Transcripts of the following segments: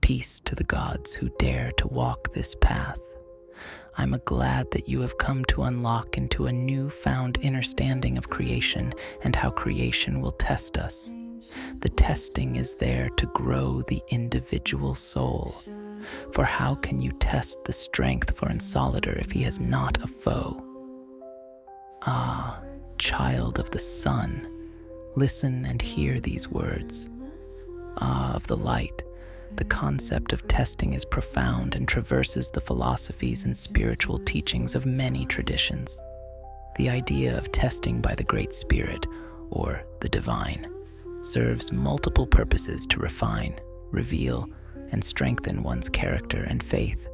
Peace to the gods who dare to walk this path. I'm glad that you have come to unlock into a newfound understanding of creation and how creation will test us. The testing is there to grow the individual soul. For how can you test the strength for an soldier if he has not a foe? Ah, child of the sun, listen and hear these words. Ah, of the light, the concept of testing is profound and traverses the philosophies and spiritual teachings of many traditions. The idea of testing by the Great Spirit, or the divine, serves multiple purposes to refine, reveal, and strengthen one's character and faith.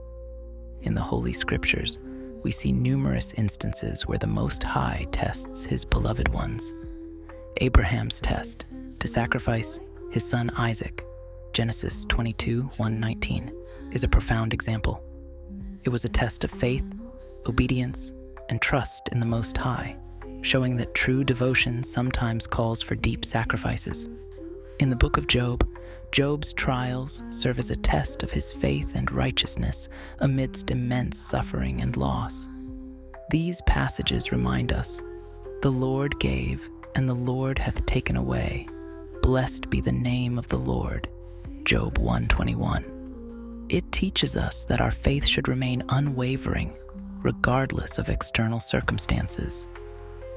In the Holy Scriptures, we see numerous instances where the Most High tests his beloved ones. Abraham's test to sacrifice his son Isaac, Genesis 22:1-19, is a profound example. It was a test of faith, obedience, and trust in the Most High, showing that true devotion sometimes calls for deep sacrifices. In the book of Job, Job's trials serve as a test of his faith and righteousness amidst immense suffering and loss. These passages remind us, "The Lord gave, and the Lord hath taken away. Blessed be the name of the Lord." Job 1:21. It teaches us that our faith should remain unwavering, regardless of external circumstances.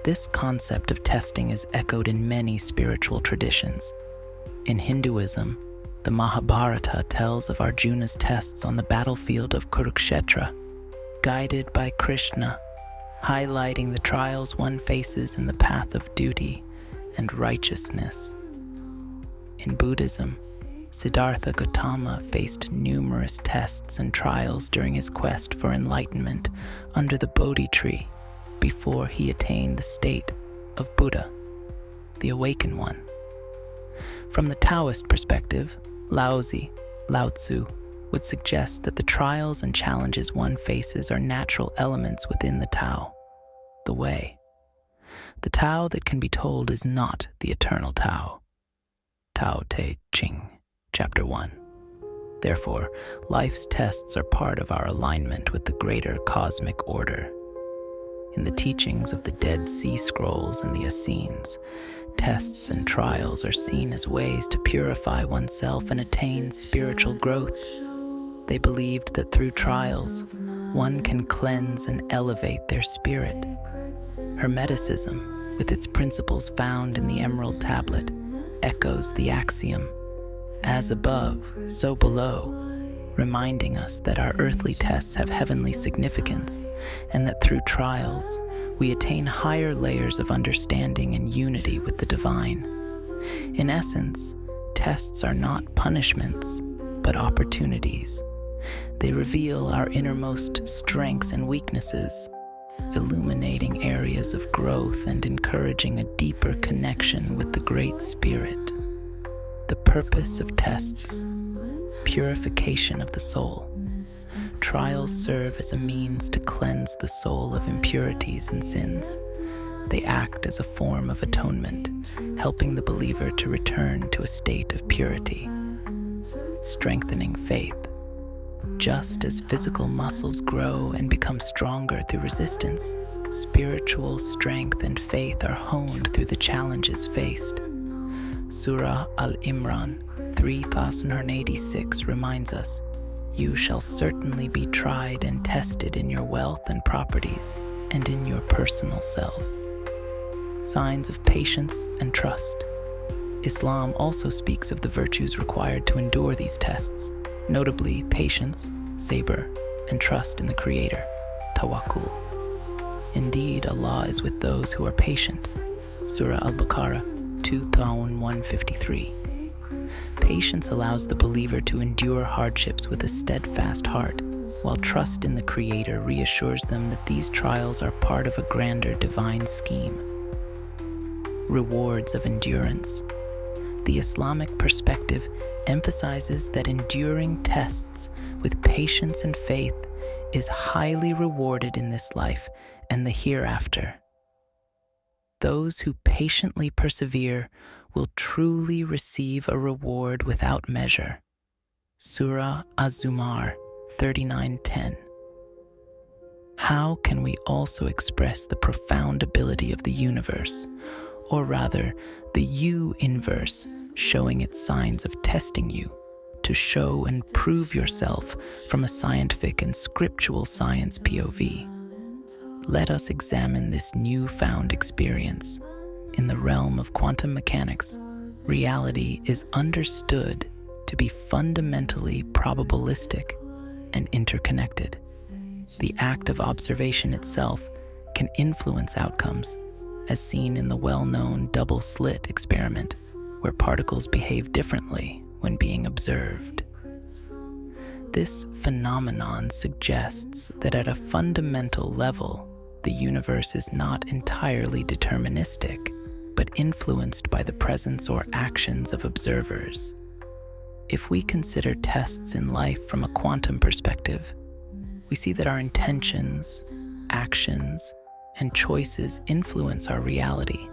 This concept of testing is echoed in many spiritual traditions. In Hinduism, the Mahabharata tells of Arjuna's tests on the battlefield of Kurukshetra, guided by Krishna, highlighting the trials one faces in the path of duty and righteousness. In Buddhism, Siddhartha Gautama faced numerous tests and trials during his quest for enlightenment under the Bodhi tree before he attained the state of Buddha, the awakened one. From the Taoist perspective, Lao Tzu, would suggest that the trials and challenges one faces are natural elements within the Tao, the way. The Tao that can be told is not the eternal Tao. Tao Te Ching, Chapter 1. Therefore, life's tests are part of our alignment with the greater cosmic order. In the teachings of the Dead Sea Scrolls and the Essenes, tests and trials are seen as ways to purify oneself and attain spiritual growth. They believed that through trials, one can cleanse and elevate their spirit. Hermeticism, with its principles found in the Emerald Tablet, echoes the axiom, "As above, so below," reminding us that our earthly tests have heavenly significance, and that through trials, we attain higher layers of understanding and unity with the divine. In essence, tests are not punishments, but opportunities. They reveal our innermost strengths and weaknesses, illuminating areas of growth and encouraging a deeper connection with the Great Spirit. The purpose of tests: purification of the soul. Trials serve as a means to cleanse the soul of impurities and sins. They act as a form of atonement, helping the believer to return to a state of purity. Strengthening faith. Just as physical muscles grow and become stronger through resistance, spiritual strength and faith are honed through the challenges faced. Surah Al-Imran 3086 reminds us, "You shall certainly be tried and tested in your wealth and properties, and in your personal selves." Signs of patience and trust. Islam also speaks of the virtues required to endure these tests, notably patience, sabr, and trust in the Creator, tawakkul. Indeed, Allah is with those who are patient. Surah Al-Baqarah 2153. Patience allows the believer to endure hardships with a steadfast heart, while trust in the Creator reassures them that these trials are part of a grander divine scheme. Rewards of endurance. The Islamic perspective emphasizes that enduring tests with patience and faith is highly rewarded in this life and the hereafter. Those who patiently persevere will truly receive a reward without measure. Surah Az-Zumar 39:10. How can we also express the profound ability of the universe, or rather, the you-inverse, showing its signs of testing you to show and prove yourself from a scientific and scriptural science POV? Let us examine this newfound experience. In the realm of quantum mechanics, reality is understood to be fundamentally probabilistic and interconnected. The act of observation itself can influence outcomes, as seen in the well-known double-slit experiment, where particles behave differently when being observed. This phenomenon suggests that at a fundamental level, the universe is not entirely deterministic, but influenced by the presence or actions of observers. If we consider tests in life from a quantum perspective, we see that our intentions, actions, and choices influence our reality.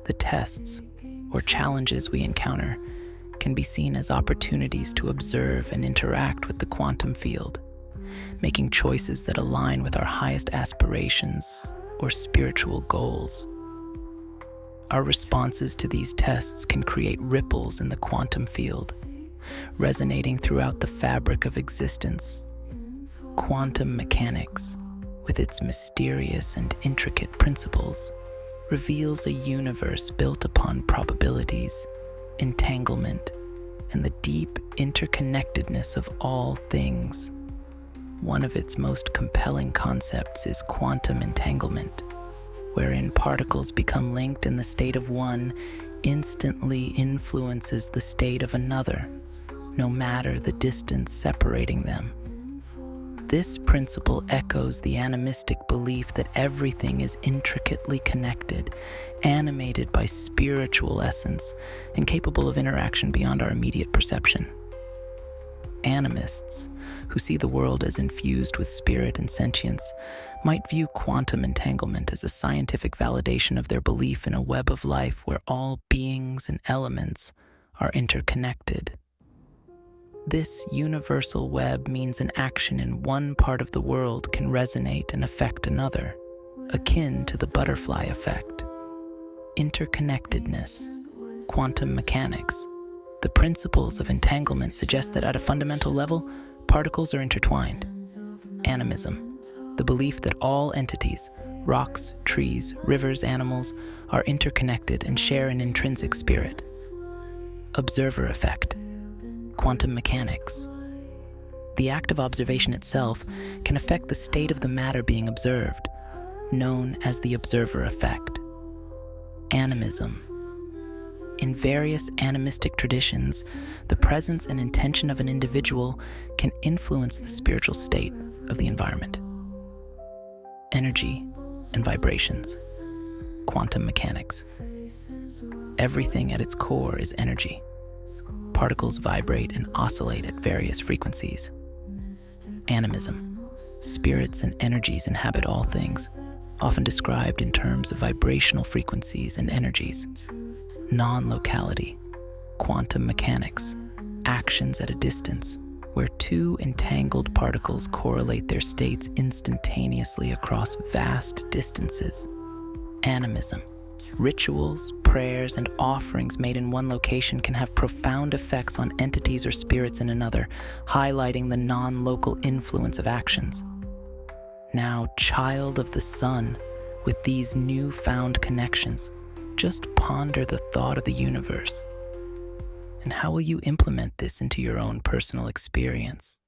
The tests, or challenges we encounter, can be seen as opportunities to observe and interact with the quantum field, making choices that align with our highest aspirations or spiritual goals. Our responses to these tests can create ripples in the quantum field, resonating throughout the fabric of existence. Quantum mechanics, with its mysterious and intricate principles, reveals a universe built upon probabilities, entanglement, and the deep interconnectedness of all things. One of its most compelling concepts is quantum entanglement, wherein particles become linked in the state of one instantly influences the state of another, no matter the distance separating them. This principle echoes the animistic belief that everything is intricately connected, animated by spiritual essence, and capable of interaction beyond our immediate perception. Animists, who see the world as infused with spirit and sentience, might view quantum entanglement as a scientific validation of their belief in a web of life where all beings and elements are interconnected. This universal web means an action in one part of the world can resonate and affect another, akin to the butterfly effect. Interconnectedness, quantum mechanics. The principles of entanglement suggest that at a fundamental level, particles are intertwined. Animism, the belief that all entities, rocks, trees, rivers, animals, are interconnected and share an intrinsic spirit. Observer effect, quantum mechanics. The act of observation itself can affect the state of the matter being observed, known as the observer effect. Animism. In various animistic traditions, the presence and intention of an individual can influence the spiritual state of the environment. Energy and vibrations. Quantum mechanics. Everything at its core is energy. Particles vibrate and oscillate at various frequencies. Animism. Spirits and energies inhabit all things, often described in terms of vibrational frequencies and energies. Non-locality. Quantum mechanics. Actions at a distance, where two entangled particles correlate their states instantaneously across vast distances. Animism. Rituals, prayers, and offerings made in one location can have profound effects on entities or spirits in another, highlighting the non-local influence of actions. Now, child of the sun, with these newfound connections, just ponder the thought of the universe. And how will you implement this into your own personal experience?